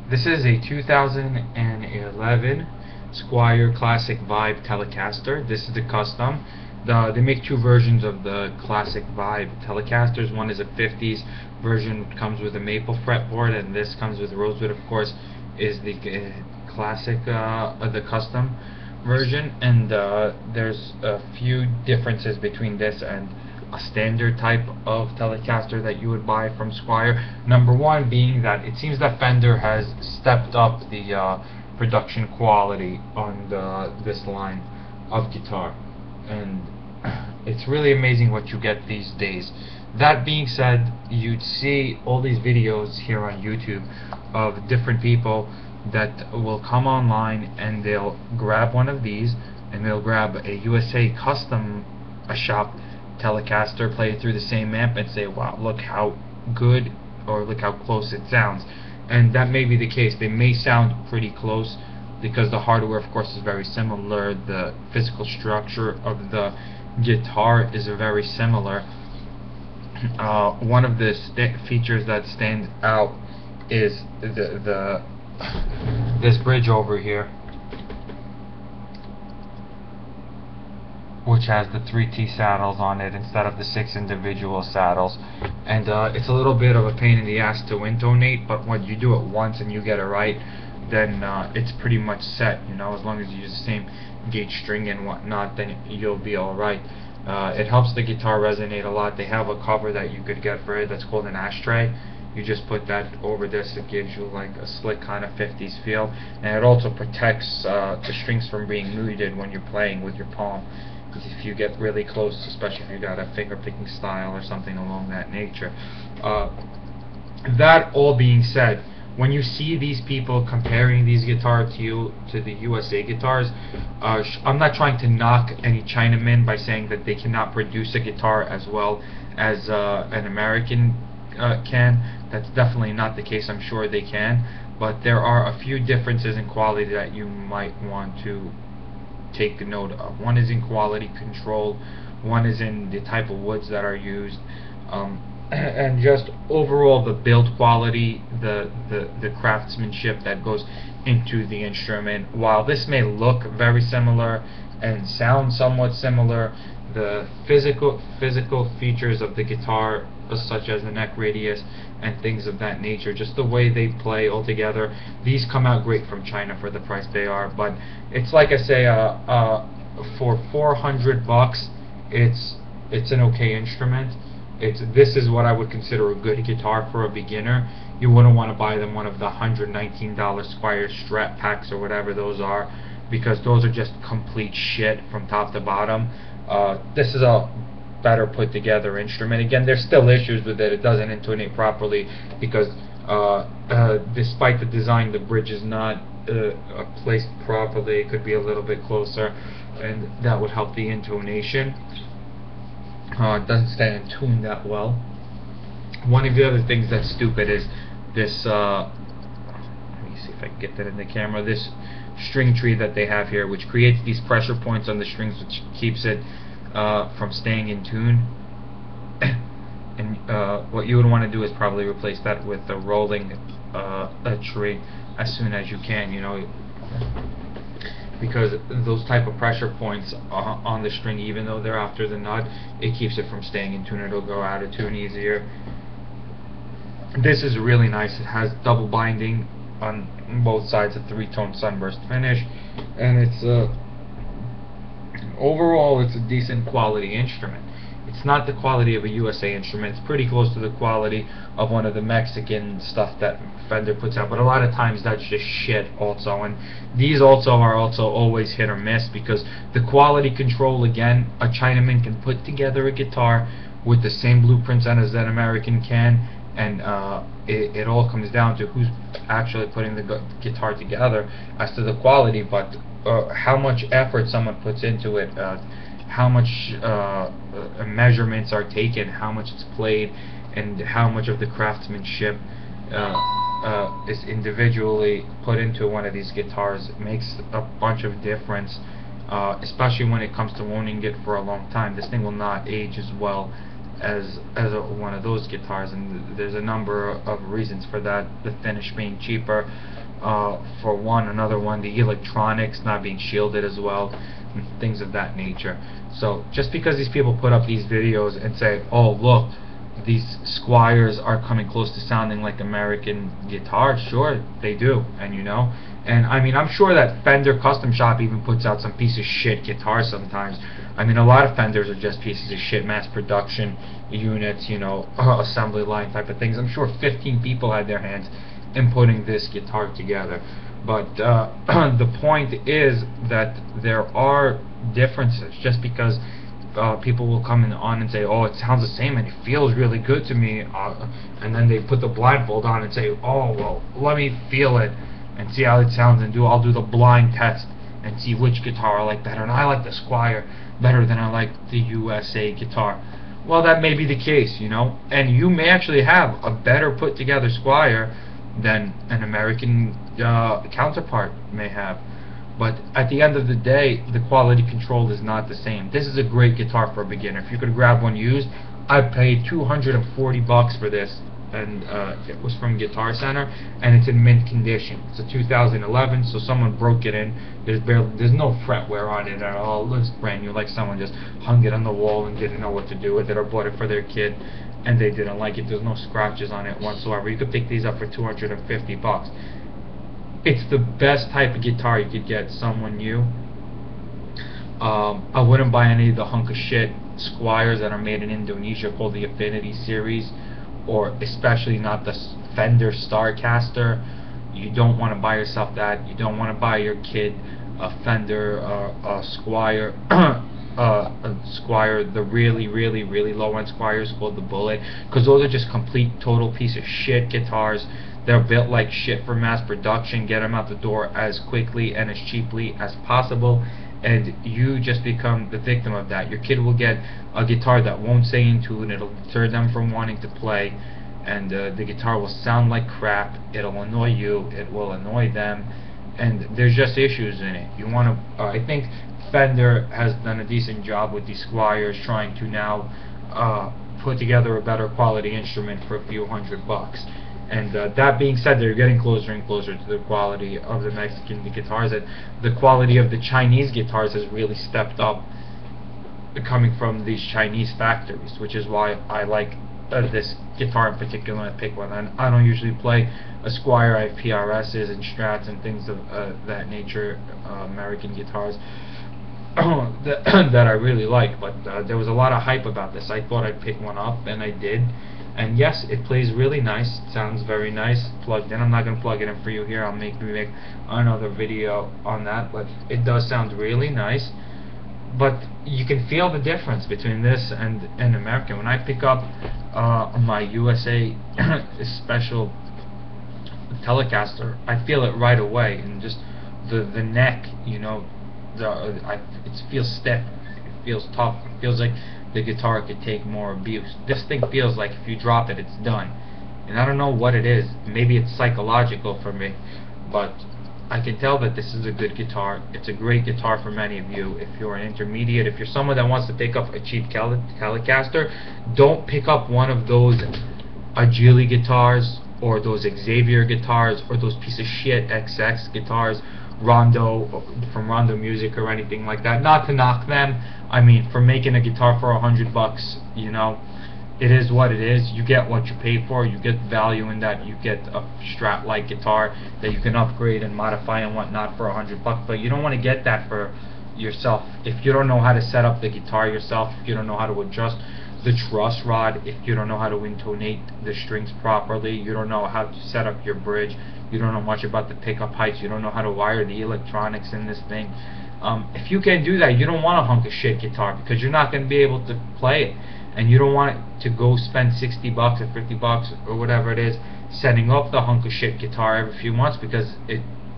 This is a 2011 Squier Classic Vibe Telecaster. This is the custom. They make two versions of the Classic Vibe Telecasters. One is a 50s version, which comes with a maple fretboard, and this comes with rosewood, of course, is the classic, the custom version. And there's a few differences between this and a standard type of Telecaster that you would buy from Squier. Number one being that it seems that Fender has stepped up the production quality on this line of guitar, and it's really amazing what you get these days. That being said, you'd see all these videos here on YouTube of different people that will come online and they'll grab one of these and they'll grab a USA custom shop Telecaster, play it through the same amp, and say, wow, look how good, or look how close it sounds. And that may be the case. They may sound pretty close because the hardware, of course, is very similar. The physical structure of the guitar is very similar. One of the features that stand out is this bridge over here, which has the 3T saddles on it instead of the 6 individual saddles. And it's a little bit of a pain in the ass to intonate, but when you do it once and you get it right, then it's pretty much set. You know, as long as you use the same gauge string and whatnot, then you'll be alright. It helps the guitar resonate a lot. They have a cover that you could get for it that's called an ashtray. You just put that over this. It gives you like a slick kind of 50s feel, and it also protects the strings from being muted when you're playing with your palm. If you get really close, especially if you got a finger picking style or something along that nature. That all being said, when you see these people comparing these guitars to the USA guitars, I'm not trying to knock any Chinamen by saying that they cannot produce a guitar as well as an American can. That's definitely not the case. I'm sure they can, but there are a few differences in quality that you might want to take note of. One is in quality control, one is in the type of woods that are used, and just overall the build quality, the craftsmanship that goes into the instrument. While this may look very similar and sound somewhat similar, the physical features of the guitar, such as the neck radius and things of that nature, just the way they play altogether, these come out great from China for the price they are. But it's like I say, for $400, it's an okay instrument. This is what I would consider a good guitar for a beginner. You wouldn't want to buy them one of the $119 Squier Strat packs or whatever those are, because those are just complete shit from top to bottom. This is a better put together instrument. Again, there's still issues with it. It doesn't intonate properly because despite the design, the bridge is not placed properly. It could be a little bit closer, and that would help the intonation. It doesn't stay in tune that well. One of the other things that's stupid is this, let me see if I can get that in the camera, this string tree that they have here, which creates these pressure points on the strings, which keeps it from staying in tune. And what you would want to do is probably replace that with a rolling tree as soon as you can, you know, because those type of pressure points on the string, even though they're after the nut, it keeps it from staying in tune. It'll go out of tune easier. This is really nice. It has double binding on both sides, a 3-tone sunburst finish, and it's overall it's a decent quality instrument. It's not the quality of a USA instrument. It's pretty close to the quality of one of the Mexican stuff that Fender puts out, but a lot of times that's just shit also. And these also are always hit or miss, because the quality control, again, a Chinaman can put together a guitar with the same blueprints as an American can, and it all comes down to who's actually putting the guitar together as to the quality. But how much effort someone puts into it, how much measurements are taken, how much it's played, and how much of the craftsmanship is individually put into one of these guitars. It makes a bunch of difference, especially when it comes to owning it for a long time. This thing will not age as well one of those guitars, and there's a number of reasons for that. The finish being cheaper, for one. Another one, the electronics not being shielded as well, and things of that nature. So just because these people put up these videos and say, oh look, these Squiers are coming close to sounding like American guitars, sure they do, and I mean, I'm sure that Fender Custom Shop even puts out some piece of shit guitars sometimes. I mean, a lot of Fenders are just pieces of shit, mass production units, assembly line type of things. I'm sure 15 people had their hands in putting this guitar together. But the point is that there are differences. Just because people will come on and say, oh, it sounds the same and it feels really good to me, and then they put the blindfold on and say, oh, well, let me feel it and see how it sounds, and I'll do the blind test and see which guitar I like better, and I like the Squier better than I like the USA guitar. Well, that may be the case, and you may actually have a better put together Squier than an American counterpart may have. But at the end of the day, the quality control is not the same. This is a great guitar for a beginner. If you could grab one used, I paid $240 for this, and it was from Guitar Center, and it's in mint condition. It's a 2011, so someone broke it in. There's no fret wear on it at all. It's brand new, like someone just hung it on the wall and didn't know what to do with it, or bought it for their kid and they didn't like it. There's no scratches on it whatsoever. You could pick these up for $250. It's the best type of guitar you could get someone new. I wouldn't buy any of the hunk of shit Squiers that are made in Indonesia called the Affinity series, or especially not the Fender Starcaster. You don't want to buy yourself that. You don't want to buy your kid a Fender, a Squier, Squier, the really low end Squiers called the Bullet, because those are just complete total piece of shit guitars. They're built like shit for mass production. Get them out the door as quickly and as cheaply as possible, and you just become the victim of that. Your kid will get a guitar that won't stay in tune. It'll deter them from wanting to play, and the guitar will sound like crap. It'll annoy you. It will annoy them, and there's just issues in it. You want to. I think Fender has done a decent job with these Squiers, trying to now put together a better quality instrument for a few $100. And that being said, they're getting closer and closer to the quality of the Mexican guitars, and the quality of the Chinese guitars has really stepped up, coming from these Chinese factories, which is why I like this guitar in particular. I pick one. I don't usually play a Squier. I have PRSs and Strats and things of that nature, American guitars that I really like. But there was a lot of hype about this. I thought I'd pick one up, and I did. And yes, it plays really nice. It sounds very nice plugged in. I'm not going to plug it in for you here. I'll make another video on that. But it does sound really nice. But you can feel the difference between this and an American. When I pick up my USA special Telecaster, I feel it right away. And just the neck, it feels stiff. It feels tough. It feels like the guitar could take more abuse. This thing feels like if you drop it, it's done. And I don't know what it is. Maybe it's psychological for me, but I can tell that this is a good guitar. It's a great guitar for many of you. If you're an intermediate, if you're someone that wants to pick up a cheap Telecaster, don't pick up one of those Agili guitars, or those Xavier guitars, or those piece of shit XX guitars, Rondo, from Rondo Music or anything like that. Not to knock them. I mean, for making a guitar for $100, it is what it is. You get what you pay for. You get value in that. You get a Strat-like guitar that you can upgrade and modify and whatnot for $100. But you don't want to get that for yourself. If you don't know how to set up the guitar yourself, if you don't know how to adjust the truss rod, if you don't know how to intonate the strings properly, you don't know how to set up your bridge, you don't know much about the pickup heights, you don't know how to wire the electronics in this thing. If you can't do that, you don't want a hunk of shit guitar, because you're not going to be able to play it, and you don't want it to go spend $60 or $50 or whatever it is setting up the hunk of shit guitar every few months, because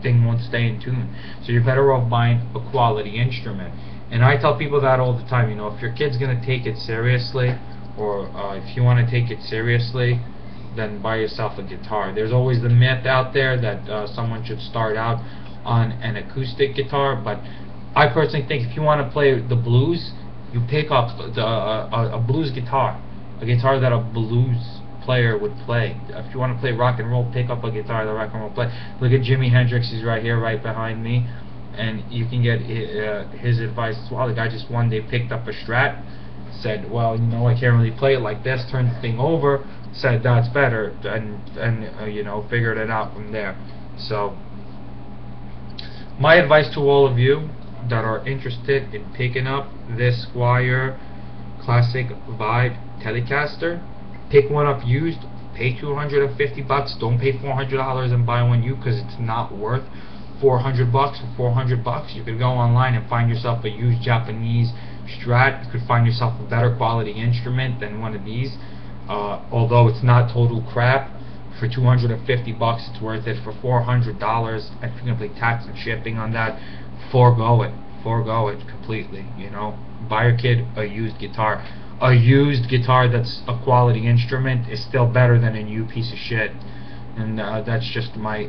thing won't stay in tune. So you're better off buying a quality instrument. And I tell people that all the time. If your kid's going to take it seriously, or if you want to take it seriously, then buy yourself a guitar. There's always the myth out there that someone should start out on an acoustic guitar, but I personally think if you want to play the blues, you pick up a blues guitar. a guitar that a blues player would play. If you want to play rock and roll, pick up a guitar that rock and roll play. Look at Jimi Hendrix, he's right here, right behind me, and you can get his advice as well. The guy just one day picked up a Strat, said, well, you know, I can't really play it like this, turned the thing over, said that's better, and you know, figured it out from there. So my advice to all of you that are interested in picking up this Squier Classic Vibe Telecaster, pick one up used, pay $250. Don't pay $400 and buy one new, because it's not worth $400 or $400. You could go online and find yourself a used Japanese Strat. You could find yourself a better quality instrument than one of these. Although it's not total crap, for $250 it's worth it. For $400, and if you're gonna pay tax and shipping on that, forego it completely. You know, buy your kid a used guitar. A used guitar that's a quality instrument is still better than a new piece of shit. And that's just my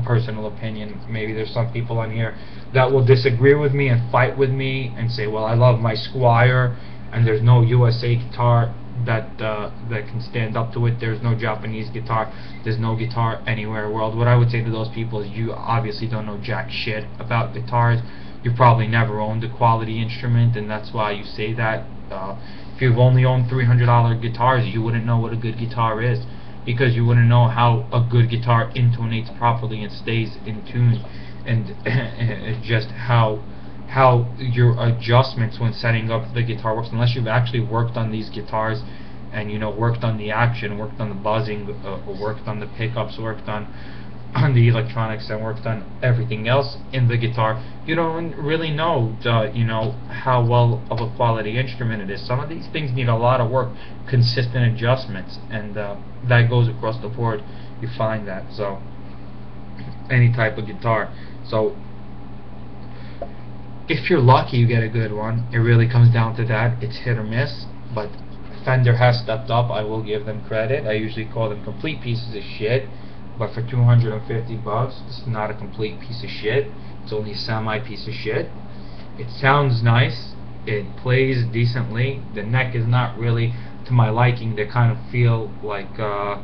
personal opinion. Maybe there's some people on here that will disagree with me and fight with me and say, well, I love my Squier and there's no USA guitar that can stand up to it. There's no Japanese guitar. There's no guitar anywhere in the world. What I would say to those people is, you obviously don't know jack shit about guitars. You probably never owned a quality instrument, and that's why you say that. If you've only owned $300 guitars, you wouldn't know what a good guitar is, because you wouldn't know how a good guitar intonates properly and stays in tune, and just how your adjustments when setting up the guitar works, unless you've actually worked on these guitars and, you know, worked on the action, worked on the buzzing, worked on the pickups, worked on the electronics, and worked on everything else in the guitar. You don't really know, you know, how well of a quality instrument it is. Some of these things need a lot of work, consistent adjustments, and that goes across the board. You find that. So any type of guitar. So if you're lucky, you get a good one. It really comes down to that. It's hit or miss, but Fender has stepped up. I will give them credit. I usually call them complete pieces of shit, but for $250, it's not a complete piece of shit. It's only a semi piece of shit. It sounds nice. It plays decently. The neck is not really to my liking. They kind of feel like a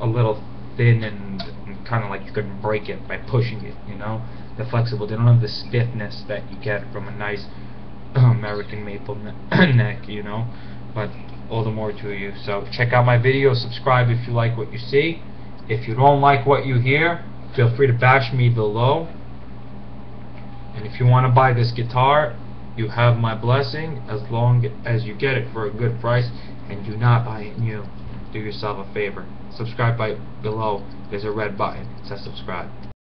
little thin and kind of like you could break it by pushing it, you know. They're flexible. They don't have the stiffness that you get from a nice American maple neck, you know. But all the more to you. So check out my video. Subscribe if you like what you see. If you don't like what you hear, feel free to bash me below. And if you want to buy this guitar, you have my blessing, as long as you get it for a good price and do not buy it new. Do yourself a favor. Subscribe below. There's a red button. It says subscribe.